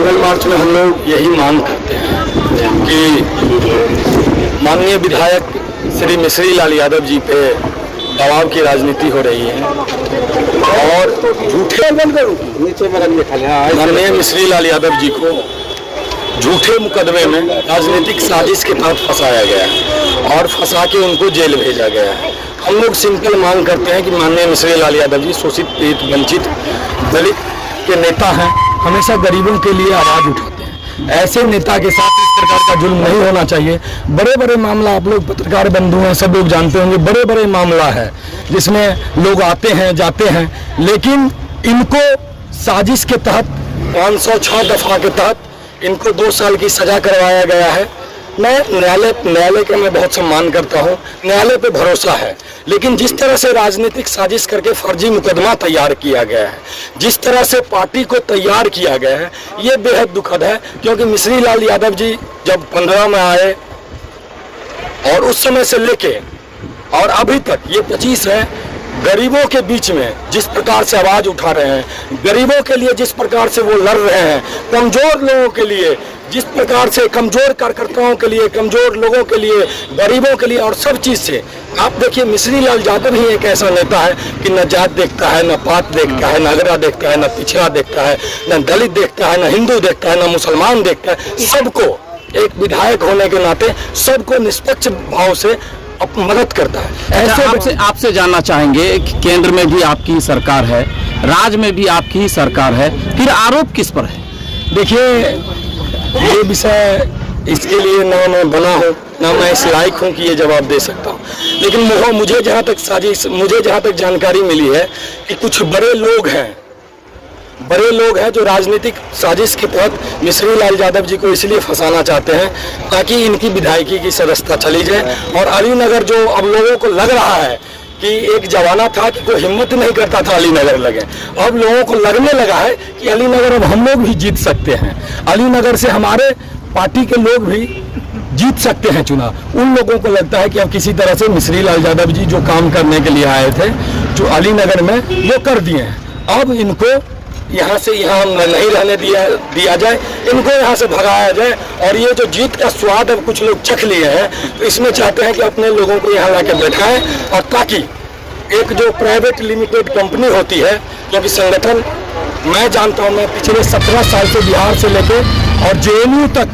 मंगल मार्च में हम लोग यही मांग करते हैं कि माननीय विधायक श्री मिश्री लाल यादव जी पे दबाव की राजनीति हो रही है और झूठे माननीय मिश्री लाल यादव जी को झूठे मुकदमे में राजनीतिक साजिश के तहत फंसाया गया है और फंसा के उनको जेल भेजा गया है। हम लोग सिंपल मांग करते हैं कि माननीय मिश्री लाल यादव जी शोषित पीड़ित वंचित दलित के नेता हैं, हमेशा गरीबों के लिए आवाज उठाते हैं। ऐसे नेता के साथ इस प्रकार का जुल्म नहीं होना चाहिए। बड़े बड़े मामला, आप लोग पत्रकार बंधु हैं, सब लोग जानते होंगे, बड़े बड़े मामला है जिसमें लोग आते हैं जाते हैं, लेकिन इनको साजिश के तहत 506 दफा के तहत इनको 2 साल की सजा करवाया गया है। मैं न्यायालय का मैं बहुत सम्मान करता हूं, न्यायालय पे भरोसा है, लेकिन जिस तरह से राजनीतिक साजिश करके फर्जी मुकदमा तैयार किया गया है, जिस तरह से पार्टी को तैयार किया गया है, ये बेहद दुखद है। क्योंकि मिश्री लाल यादव जी जब 15 में आए और उस समय से लेके और अभी तक ये 25 है, गरीबों के बीच में जिस प्रकार से आवाज उठा रहे हैं, गरीबों के लिए जिस प्रकार से वो लड़ रहे हैं, कमजोर लोगों के लिए जिस प्रकार से, कमजोर कार्यकर्ताओं के लिए, कमजोर लोगों के लिए, गरीबों के लिए और सब चीज से, आप देखिए मिश्री लाल यादव ही एक ऐसा नेता है कि न जात देखता है, न पात देखता है, न अगड़ा देखता है, न पिछड़ा देखता है, न दलित देखता है, न हिंदू देखता है, न मुसलमान देखता है। सबको एक विधायक होने के नाते सबको निष्पक्ष भाव से मदद करता है। ऐसे आपसे जानना चाहेंगे कि केंद्र में भी आपकी सरकार है, राज्य में भी आपकी ही सरकार है, फिर आरोप किस पर है? देखिए, ये विषय इसके लिए ना मैं बना हूँ, ना मैं इस लायक हूँ कि ये जवाब दे सकता हूँ, लेकिन मुझे जहाँ तक जानकारी मिली है कि कुछ बड़े लोग हैं जो राजनीतिक साजिश के तहत मिश्री लाल यादव जी को इसलिए फंसाना चाहते हैं ताकि इनकी विधायकी की सदस्यता चली जाए। और अलीनगर जो अब लोगों को लग रहा है कि एक जमाना था कि कोई हिम्मत नहीं करता था अलीनगर लगे, अब लोगों को लगने लगा है कि अलीनगर अब हम लोग भी जीत सकते हैं, अलीनगर से हमारे पार्टी के लोग भी जीत सकते हैं चुनाव। उन लोगों को लगता है कि अब किसी तरह से मिश्री लाल यादव जी जो काम करने के लिए आए थे, जो अलीनगर में, वो कर दिए हैं। अब इनको यहाँ से यहाँ नहीं रहने दिया जाए, इनको यहाँ से भगाया जाए। और ये जो जीत का स्वाद अब कुछ लोग चख लिए हैं, तो इसमें चाहते हैं कि अपने लोगों को यहाँ लाके बैठाएं, और ताकि एक जो प्राइवेट लिमिटेड कंपनी होती है, क्योंकि संगठन मैं जानता हूँ, मैं पिछले 17 साल से बिहार से लेके और JNU तक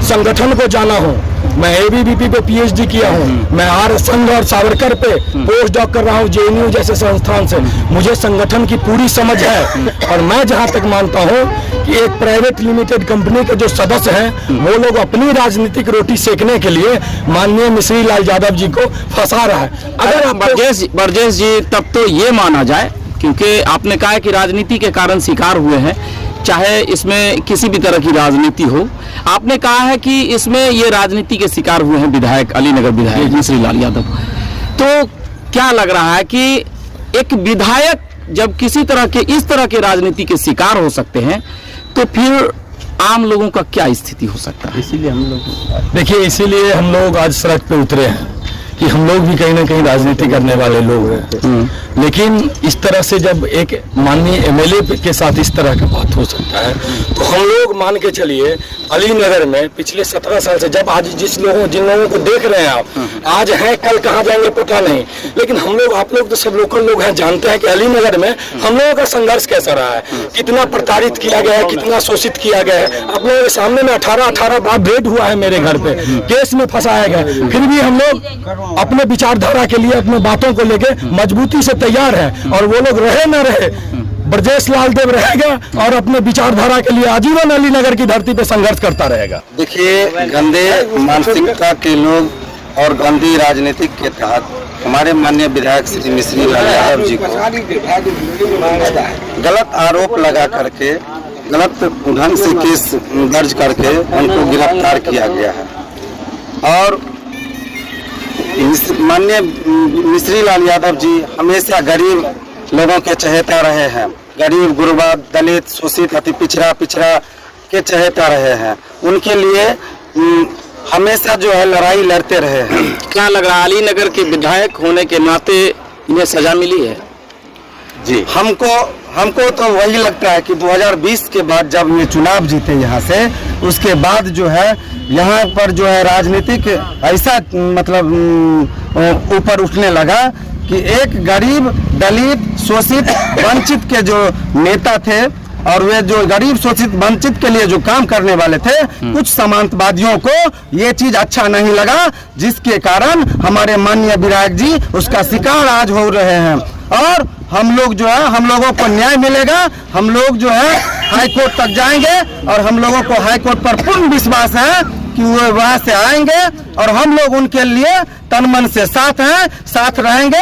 संगठन को जाना हूँ। मैं ABVP पे PhD किया हूँ, मैं आर्य संघ और सावरकर पे पोस्ट डॉक कर रहा हूँ JNU जैसे संस्थान से। मुझे संगठन की पूरी समझ है, और मैं जहाँ तक मानता हूँ कि एक प्राइवेट लिमिटेड कंपनी के जो सदस्य हैं, वो लोग अपनी राजनीतिक रोटी सेकने के लिए माननीय मिश्री लाल यादव जी को फंसा रहा है। अगर ब्रजेश जी, तब तो ये माना जाए, क्योंकि आपने कहा कि राजनीति के कारण शिकार हुए हैं, चाहे इसमें किसी भी तरह की राजनीति हो, आपने कहा है कि इसमें ये राजनीति के शिकार हुए हैं विधायक, अलीनगर विधायक मिश्री लाल यादव। तो क्या लग रहा है कि एक विधायक जब किसी तरह के, इस तरह के राजनीति के शिकार हो सकते हैं, तो फिर आम लोगों का क्या स्थिति हो सकता है? इसीलिए हम लोग आज सड़क पे उतरे हैं कि हम लोग भी कहीं ना कहीं राजनीति करने वाले लोग हैं, लेकिन इस तरह से जब एक माननीय MLA के साथ इस तरह का बात हो सकता है, तो हम लोग मान के चलिए अलीनगर में पिछले 17 साल से, जब आज जिन लोगों को देख रहे हैं आप, आज हैं, कल कहाँ जाएंगे पता नहीं, लेकिन हम लोग, आप लोग तो सब लोकल लोग हैं, जानते हैं कि अलीनगर में हम लोगों का संघर्ष कैसा रहा है, कितना प्रताड़ित किया गया है, कितना शोषित किया गया है। आप लोगों के सामने में 18 बार भेंट हुआ है मेरे घर पे, केस में फंसाया गया, फिर भी हम लोग अपने विचारधारा के लिए, अपने बातों को लेके मजबूती से तैयार है। और वो लोग रहे ना रहे, ब्रजेश लाल देव रहेगा और अपने विचारधारा के लिए आजीवन अलीनगर की धरती पे संघर्ष करता रहेगा। देखिए, गंदे मानसिकता के लोग और गंदी राजनीतिक के तहत हमारे माननीय विधायक श्री मिश्री लाल यादव जी को गलत आरोप लगा करके, गलत ढंग से केस दर्ज करके उनको गिरफ्तार किया गया है। और माननीय मिश्री लाल यादव जी हमेशा गरीब लोगों के चहेता रहे हैं, गरीब, गुरबा, दलित, शोषित, अति पिछड़ा के चहेता रहे हैं। उनके लिए हमेशा जो है लड़ाई लड़ते रहे हैं। क्या लग रहा है, अलीनगर के विधायक होने के नाते इन्हें सजा मिली है? जी, हमको हमको तो वही लगता है कि 2020 के बाद जब ये चुनाव जीते यहाँ से, उसके बाद जो है यहाँ पर जो है राजनीतिक ऐसा मतलब ऊपर उठने लगा कि एक गरीब, दलित, शोषित, वंचित के जो नेता थे और वे जो गरीब, शोषित, वंचित के लिए जो काम करने वाले थे, कुछ सामंतवादियों को ये चीज अच्छा नहीं लगा, जिसके कारण हमारे माननीय विधायक जी उसका शिकार आज हो रहे हैं। और हम लोग जो है, हम लोगों को न्याय मिलेगा, हम लोग जो है हाई कोर्ट तक जाएंगे और हम लोगों को हाई कोर्ट पर पूर्ण विश्वास है कि वो वहां से आएंगे और हम लोग उनके लिए तन मन से साथ हैं, साथ रहेंगे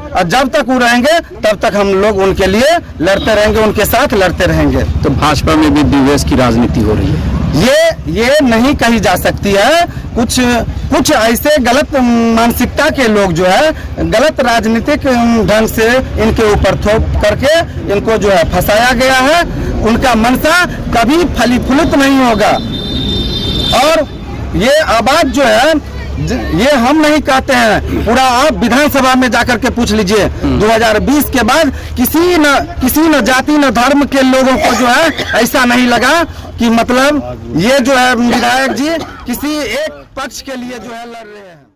और जब तक वो रहेंगे तब तक हम लोग उनके लिए लड़ते रहेंगे, उनके साथ लड़ते रहेंगे। तो भाजपा में भी द्विवेश की राजनीति हो रही है, ये नहीं कही जा सकती है। कुछ ऐसे गलत मानसिकता के लोग जो है गलत राजनीतिक ढंग से इनके ऊपर थोप करके इनको जो है फंसाया गया है। उनका मनसा कभी फलीफूलित नहीं होगा। और ये आवाज जो है, ये हम नहीं कहते हैं, पूरा आप विधानसभा में जाकर के पूछ लीजिए। 2020 के बाद किसी न जाति न धर्म के लोगों को जो है ऐसा नहीं लगा कि मतलब ये जो है विधायक जी किसी एक पक्ष के लिए जो है लड़ रहे हैं।